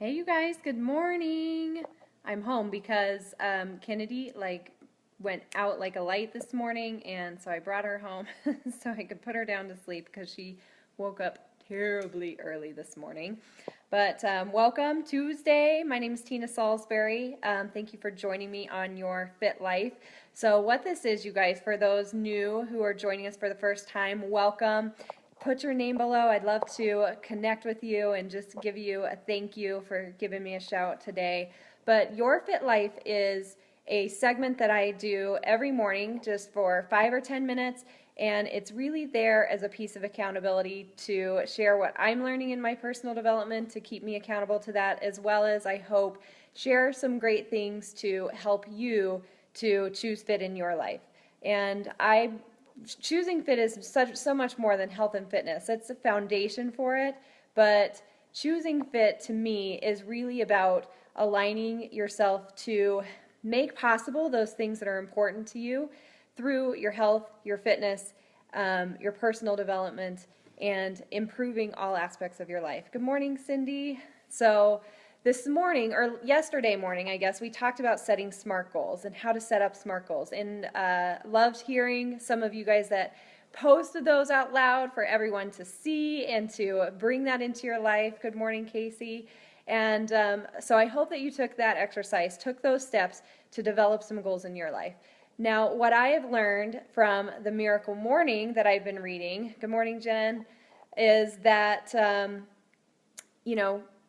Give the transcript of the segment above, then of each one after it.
Hey you guys, good morning. I'm home because Kennedy went out like a light this morning, and so I brought her home so I could put her down to sleep because she woke up terribly early this morning. But welcome Tuesday. My name is Tina Salisbury. Thank you for joining me on your Fit Life. So what this is, you guys, for those new who are joining us for the first time, welcome. Put your name below. I'd love to connect with you and just give you a thank you for giving me a shout today. But Your Fit Life is a segment that I do every morning just for 5 or 10 minutes, and it's really there as a piece of accountability to share what I'm learning in my personal development to keep me accountable to that, as well as I hope share some great things to help you to choose fit in your life. And choosing fit is so much more than health and fitness. It's a foundation for it, but choosing fit to me is really about aligning yourself to make possible those things that are important to you through your health, your fitness, your personal development, and improving all aspects of your life. Good morning, Cindy. So this morning, or yesterday morning, I guess, we talked about setting SMART goals and how to set up SMART goals. And loved hearing some of you guys that posted those out loud for everyone to see and to bring that into your life. Good morning, Casey. And so I hope that you took that exercise, took those steps to develop some goals in your life. Now, what I have learned from the Miracle Morning that I've been reading, good morning, Jen, is that,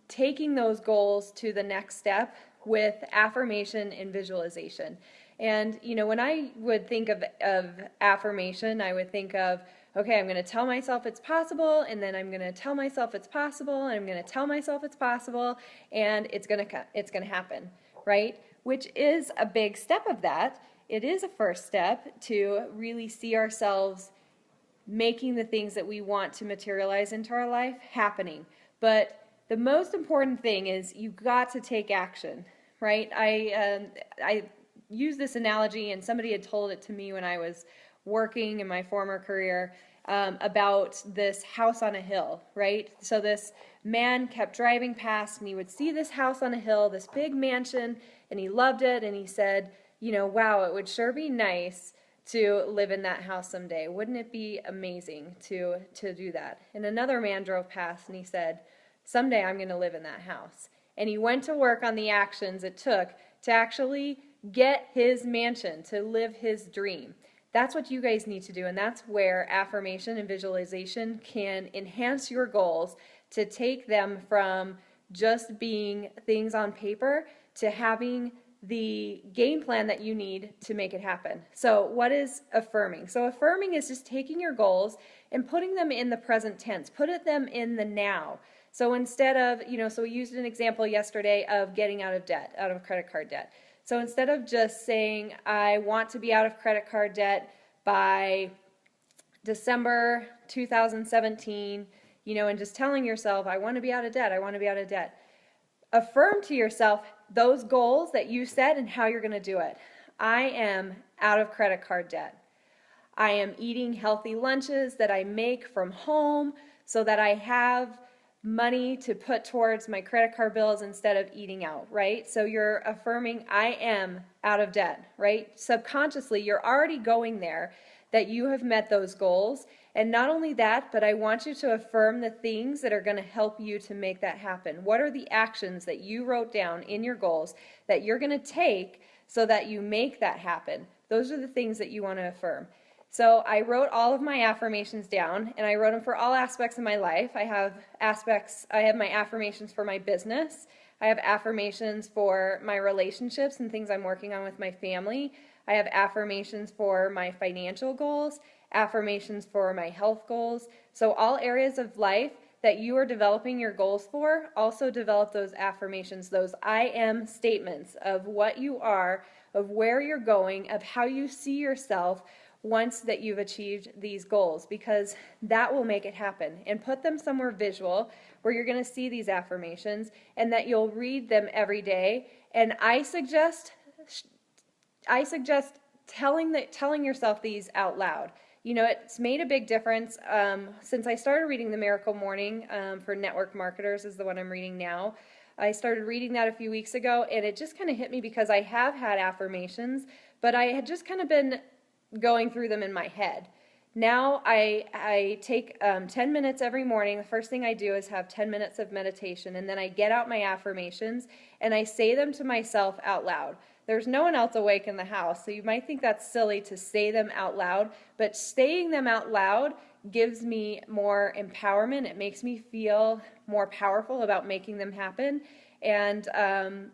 taking those goals to the next step with affirmation and visualization. And, when I would think of affirmation, I would think of, okay, I'm going to tell myself it's possible, and then I'm going to tell myself it's possible, and I'm going to tell myself it's possible, and it's going to happen, right? Which is a big step of that. It is a first step to really see ourselves making the things that we want to materialize into our life happening. But the most important thing is you've got to take action, right? I use this analogy, and somebody had told it to me when I was working in my former career about this house on a hill, right? So this man kept driving past, and he would see this house on a hill, this big mansion, and he loved it, and he said, wow, it would sure be nice to live in that house someday. Wouldn't it be amazing to do that? And another man drove past, and he said, someday I'm going to live in that house. And he went to work on the actions it took to actually get his mansion, to live his dream. That's what you guys need to do, and that's where affirmation and visualization can enhance your goals to take them from just being things on paper to having the game plan that you need to make it happen. So what is affirming? So affirming is just taking your goals and putting them in the present tense, put them in the now. So instead of, so we used an example yesterday of getting out of debt, out of credit card debt. So instead of just saying, I want to be out of credit card debt by December 2017, and just telling yourself, I want to be out of debt, I want to be out of debt. Affirm to yourself those goals that you set and how you're going to do it. I am out of credit card debt. I am eating healthy lunches that I make from home so that I have money to put towards my credit card bills instead of eating out, right? So you're affirming, I am out of debt, right? Subconsciously, you're already going there, that you have met those goals. And not only that, but I want you to affirm the things that are going to help you to make that happen. What are the actions that you wrote down in your goals that you're going to take so that you make that happen? Those are the things that you want to affirm. So I wrote all of my affirmations down, and I wrote them for all aspects of my life. I have my affirmations for my business. I have affirmations for my relationships and things I'm working on with my family. I have affirmations for my financial goals, affirmations for my health goals. So all areas of life that you are developing your goals for, also develop those affirmations, those I am statements of what you are, of where you're going, of how you see yourself once that you've achieved these goals, because that will make it happen. And put them somewhere visual where you're going to see these affirmations and that you'll read them every day. And I suggest telling yourself these out loud. you know, it's made a big difference since I started reading The Miracle Morning for network marketers is the one I'm reading now. I started reading that a few weeks ago, and it just kind of hit me because I have had affirmations, but I had just kind of been going through them in my head. Now I take 10 minutes every morning. The first thing I do is have 10 minutes of meditation, and then I get out my affirmations and I say them to myself out loud. There's no one else awake in the house, so you might think that's silly to say them out loud, but saying them out loud gives me more empowerment. It makes me feel more powerful about making them happen, and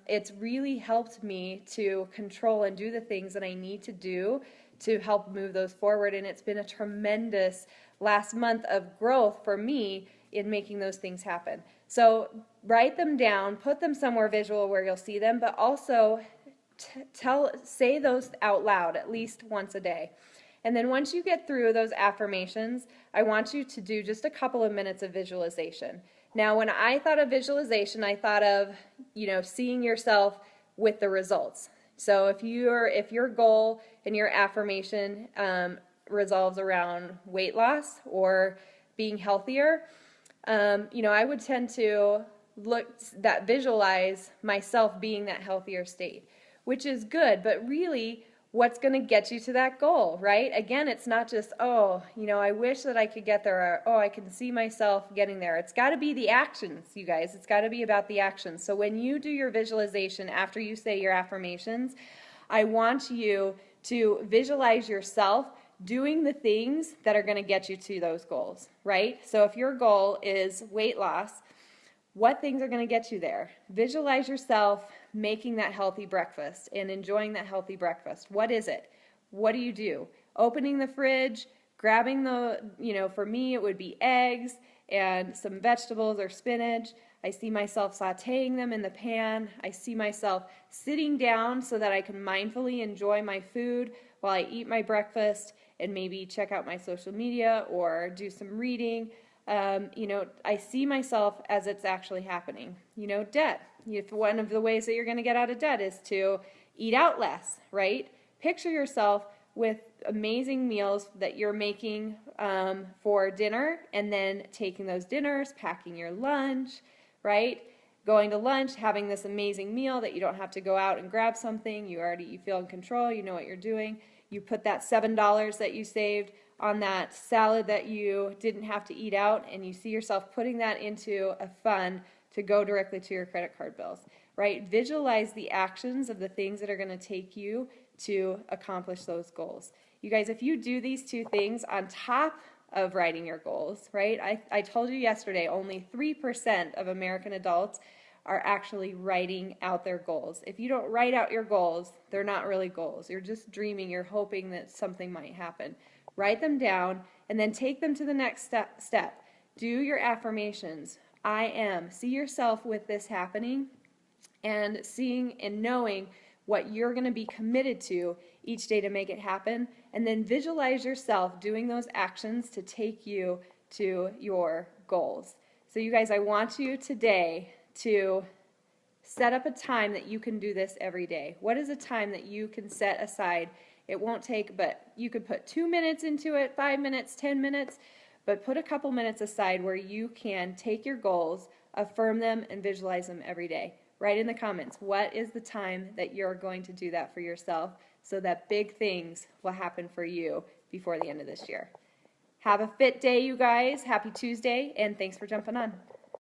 it's really helped me to control and do the things that I need to do to help move those forward, and it's been a tremendous last month of growth for me in making those things happen. So write them down, put them somewhere visual where you'll see them, but also say those out loud at least once a day. And then once you get through those affirmations, I want you to do just a couple of minutes of visualization. Now, when I thought of visualization, I thought of, seeing yourself with the results. So if your goal and your affirmation revolves around weight loss or being healthier, I would tend to visualize myself being that healthier state, which is good, but really what's going to get you to that goal, right? Again, it's not just, I wish that I could get there, or, I can see myself getting there. It's got to be the actions, you guys. It's got to be about the actions. So when you do your visualization after you say your affirmations, I want you to visualize yourself doing the things that are going to get you to those goals, right? So if your goal is weight loss, what things are going to get you there? Visualize yourself making that healthy breakfast and enjoying that healthy breakfast. What is it? What do you do? Opening the fridge, grabbing for me it would be eggs and some vegetables or spinach. I see myself sauteing them in the pan. I see myself sitting down so that I can mindfully enjoy my food while I eat my breakfast and maybe check out my social media or do some reading. I see myself as it's actually happening. Debt. One of the ways that you're going to get out of debt is to eat out less, right? Picture yourself with amazing meals that you're making for dinner, and then taking those dinners, packing your lunch, right? Going to lunch, having this amazing meal that you don't have to go out and grab something. You feel in control. You know what you're doing. You put that $7 that you saved on that salad that you didn't have to eat out, and you see yourself putting that into a fund to go directly to your credit card bills, right? Visualize the actions of the things that are going to take you to accomplish those goals. You guys, if you do these two things on top of writing your goals, right? I told you yesterday, only 3% of American adults are actually writing out their goals. If you don't write out your goals, they're not really goals. You're just dreaming. You're hoping that something might happen. Write them down and then take them to the next step. Do your affirmations. I am. See yourself with this happening and seeing and knowing what you're going to be committed to each day to make it happen, and then visualize yourself doing those actions to take you to your goals. So you guys, I want you today to set up a time that you can do this every day. What is a time that you can set aside? It won't take, but you could put 2 minutes into it, 5 minutes, 10 minutes, but put a couple minutes aside where you can take your goals, affirm them, and visualize them every day. Write in the comments, what is the time that you're going to do that for yourself so that big things will happen for you before the end of this year. Have a fit day, you guys. Happy Tuesday, and thanks for jumping on.